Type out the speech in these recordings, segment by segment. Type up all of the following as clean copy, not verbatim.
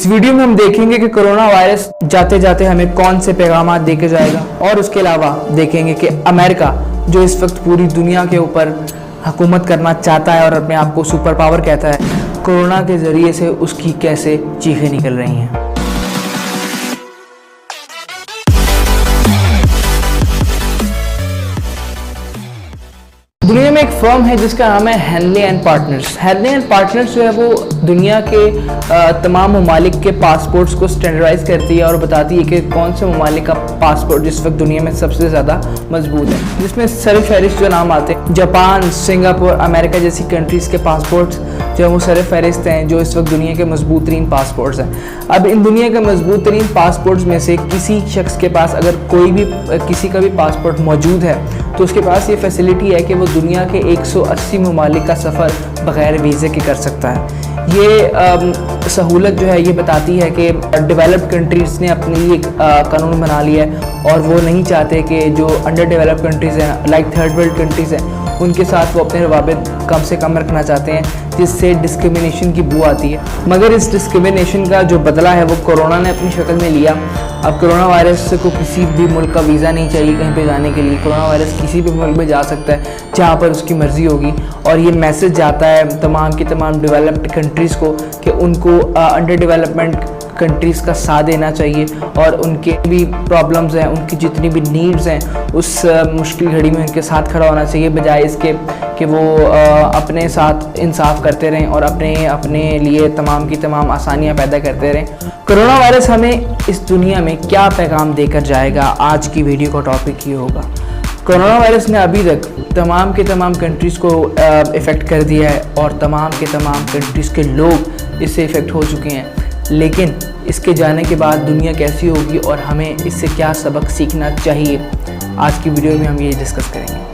इस वीडियो में हम देखेंगे कि कोरोना वायरस जाते जाते हमें कौन से पैगाम देके जाएगा, और उसके अलावा देखेंगे कि अमेरिका जो इस वक्त पूरी दुनिया के ऊपर हुकूमत करना चाहता है और अपने आप को सुपर पावर कहता है, कोरोना के ज़रिए से उसकी कैसे चीखें निकल रही हैं। दुनिया में एक फर्म है जिसका नाम है Henley and partners. Henley and partners जो है वो दुनिया के तमाम ममालिक के पासपोर्ट्स को स्टैंडर्डाइज करती है और बताती है कि कौन से ममालिक का पासपोर्ट जिस वक्त दुनिया में सबसे ज़्यादा मजबूत है, जिसमें सर फहरिस्त जो नाम आते हैं जापान, सिंगापुर, अमेरिका जैसी कंट्रीज़ के पासपोर्ट्स जो है वो सर फहरिस्त हैं जो इस वक्त दुनिया के मजबूत तरीन पासपोर्ट्स हैं। अब इन दुनिया के मजबूत तरीन पासपोर्ट्स में से किसी शख्स के पास अगर किसी का भी पासपोर्ट मौजूद है तो उसके पास ये फैसिलिटी है कि वो दुनिया के 180 ममालिक का सफ़र बग़ैर वीज़े के कर सकता है। ये सहूलत जो है ये बताती है कि डेवलप्ड कंट्रीज़ ने अपने लिए कानून बना लिया है और वो नहीं चाहते कि जो अंडर डेवलप्ड कंट्रीज़ हैं लाइक थर्ड वर्ल्ड कंट्रीज़ हैं उनके साथ वो अपने रवाबित कम से कम रखना चाहते हैं, जिससे डिस्क्रिमिनेशन की बू आती है। मगर इस डिस्क्रिमिनेशन का जो बदला है वो कोरोना ने अपनी शक्ल में लिया। अब कोरोना वायरस को किसी भी मुल्क का वीज़ा नहीं चाहिए कहीं पे जाने के लिए। कोरोना वायरस किसी भी मुल्क में जा सकता है जहाँ पर उसकी मर्ज़ी होगी, और ये मैसेज जाता है तमाम की तमाम डेवलप्ड कंट्रीज़ को कि उनको अंडर डेवलपमेंट कंट्रीज़ का साथ देना चाहिए और उनके भी प्रॉब्लम्स हैं, उनकी जितनी भी नीड्स हैं उस मुश्किल घड़ी में उनके साथ खड़ा होना चाहिए, बजाय इसके कि वो अपने साथ इंसाफ करते रहें और अपने लिए तमाम की तमाम आसानियां पैदा करते रहें। कोरोना वायरस हमें इस दुनिया में क्या पैगाम देकर जाएगा, आज की वीडियो का टॉपिक ये होगा। कोरोना वायरस ने अभी तक तमाम के तमाम कंट्रीज़ को इफ़ेक्ट कर दिया है और तमाम के तमाम कंट्रीज़ के लोग इससे इफ़ेक्ट हो चुके हैं, लेकिन इसके जाने के बाद दुनिया कैसी होगी और हमें इससे क्या सबक सीखना चाहिए, आज की वीडियो में हम ये डिस्कस करेंगे।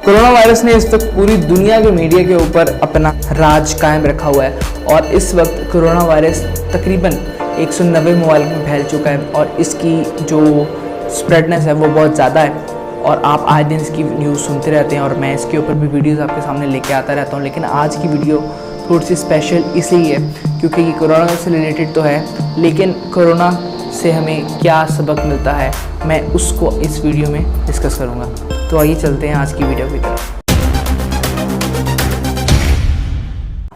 कोरोना वायरस ने इस वक्त पूरी दुनिया के मीडिया के ऊपर अपना राज कायम रखा हुआ है और इस वक्त कोरोना वायरस तकरीबन 190 ममालिक में फैल चुका है और इसकी जो स्प्रेडनेस है वो बहुत ज़्यादा है और आप आए दिन इसकी न्यूज़ सुनते रहते हैं और मैं इसके ऊपर भी वीडियोज़ आपके सामने लेके आता रहता हूँ। लेकिन आज की वीडियो थोड़ी सी स्पेशल इसलिए है क्योंकि ये कोरोना से रिलेटेड तो है, लेकिन कोरोना से हमें क्या सबक मिलता है मैं उसको इस वीडियो में डिस्कस करूँगा। तो आइए चलते हैं आज की वीडियो की तरफ।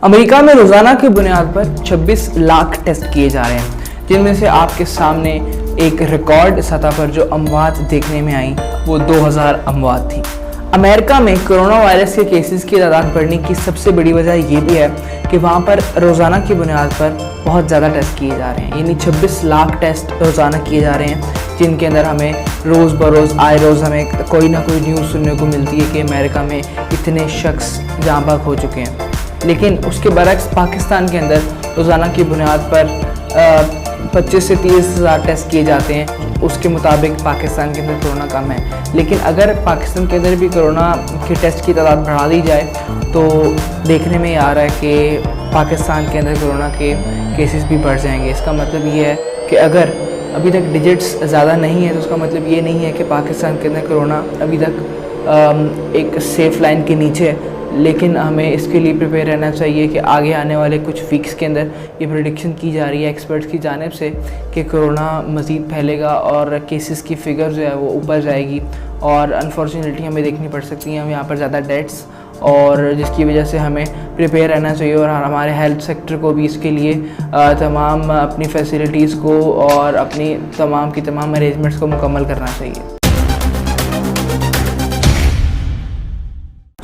अमेरिका में रोज़ाना की बुनियाद पर 26 लाख टेस्ट किए जा रहे हैं, जिनमें से आपके सामने एक रिकॉर्ड सतह पर जो अमवात देखने में आई वो 2000 अमवात थी। अमेरिका में कोरोना वायरस के केसेस की तादाद बढ़ने की सबसे बड़ी वजह ये भी है कि वहाँ पर रोज़ाना की बुनियाद पर बहुत ज़्यादा टेस्ट किए जा रहे हैं, यानी 26 लाख टेस्ट रोज़ाना किए जा रहे हैं, जिनके अंदर हमें रोज़ बरोज़ आए रोज़ हमें कोई ना कोई न्यूज़ सुनने को मिलती है कि अमेरिका में इतने शख्स जाँ बहक हो चुके हैं। लेकिन उसके बरक्स पाकिस्तान के अंदर रोज़ाना की बुनियाद पर 25 से 30 हज़ार टेस्ट किए जाते हैं। उसके मुताबिक पाकिस्तान के अंदर कोरोना कम है, लेकिन अगर पाकिस्तान के अंदर भी कोरोना के टेस्ट की तादाद बढ़ा दी जाए तो देखने में आ रहा है कि पाकिस्तान के अंदर कोरोना के केसेस भी बढ़ जाएंगे। इसका मतलब ये है कि अगर अभी तक डिजिट्स ज़्यादा नहीं है तो उसका मतलब ये नहीं है कि पाकिस्तान के अंदर कोरोना अभी तक एक सेफ लाइन के नीचे है, लेकिन हमें इसके लिए प्रिपेयर रहना चाहिए कि आगे आने वाले कुछ वीक्स के अंदर ये प्रेडिक्शन की जा रही है एक्सपर्ट्स की जानिब से कि कोरोना मज़ीद फैलेगा और केसेस की फ़िगर जो है वो ऊपर जाएगी और अनफॉर्चुनेटली हमें देखनी पड़ सकती हैं यहाँ पर ज़्यादा डेथ्स, और जिसकी वजह से हमें प्रिपेयर रहना चाहिए और हमारे हेल्थ सेक्टर को भी इसके लिए तमाम अपनी फैसिलिटीज़ को और अपनी तमाम की तमाम अरेंजमेंट्स को मुकम्मल करना चाहिए।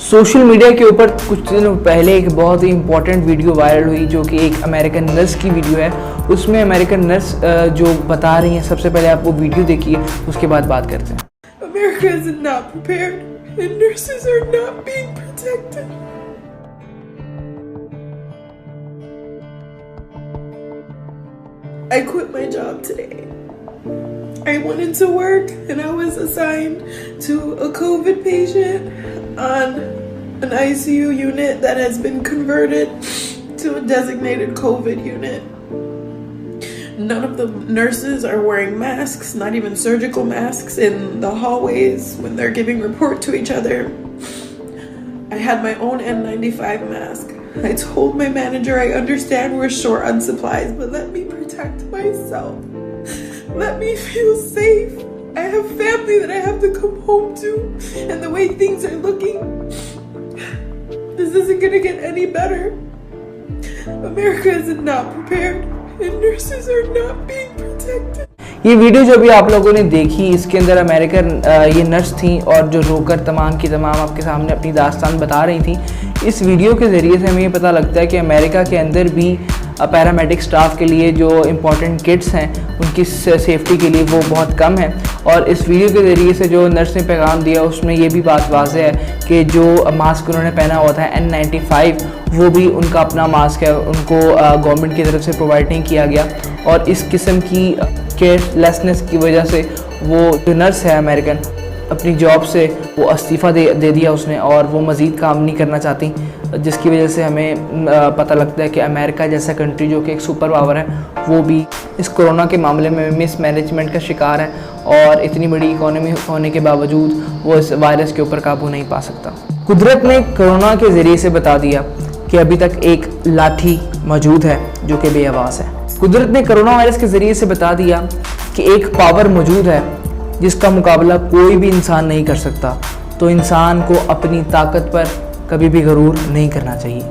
सोशल मीडिया के ऊपर कुछ दिनों पहले एक बहुत ही इंपॉर्टेंट वीडियो वायरल हुई जो कि एक अमेरिकन नर्स की वीडियो है। उसमें अमेरिकन नर्स जो बता रही हैं, सबसे पहले आप वो वीडियो देखिए, उसके बाद बात करते हैं। America is not prepared and nurses are not being protected. I quit my job today. I went into work and I was assigned to a COVID patient on an ICU unit that has been converted to a designated COVID unit. None of the nurses are wearing masks, not even surgical masks in the hallways when they're giving report to each other. I had my own N95 mask. I told my manager I understand we're short on supplies, but let me protect protect myself. Let me feel safe. I have family that I have to come home to, and the way things are looking, this isn't gonna get any better. America is not prepared, and nurses are not being protected. ये video जो भी आप लोगों ने देखी, इसके अंदर American ये नर्स थी और जो रोकर तमाम की तमाम आपके सामने अपनी दास्तान बता रही थी। इस वीडियो के ज़रिए से हमें ये पता लगता है कि अमेरिका के अंदर भी पैरामेडिक स्टाफ के लिए जो इम्पॉर्टेंट किट्स हैं उनकी सेफ्टी के लिए वो बहुत कम है। और इस वीडियो के ज़रिए से जो नर्स ने पैगाम दिया उसमें ये भी बात वाज़ेह है कि जो मास्क उन्होंने पहना हुआ था N95 वो भी उनका अपना मास्क है, उनको गवर्नमेंट की तरफ से प्रोवाइड नहीं किया गया। और इस किस्म की केयरलेसनेस की वजह से वो जो नर्स है अमेरिकन अपनी जॉब से वो इस्तीफ़ा दे दिया उसने, और वो मज़ीद काम नहीं करना चाहती, जिसकी वजह से हमें पता लगता है कि अमेरिका जैसा कंट्री जो कि एक सुपर पावर है वो भी इस कोरोना के मामले में मिसमैनेजमेंट का शिकार है, और इतनी बड़ी इकोनॉमी होने के बावजूद वो इस वायरस के ऊपर काबू नहीं पा सकता। कुदरत ने कोरोना के ज़रिए से बता दिया कि अभी तक एक लाठी मौजूद है जो कि बेआवाज़ है। कुदरत ने कोरोना वायरस के ज़रिए से बता दिया कि एक पावर मौजूद है जिसका मुकाबला कोई भी इंसान नहीं कर सकता, तो इंसान को अपनी ताकत पर कभी भी गरूर नहीं करना चाहिए।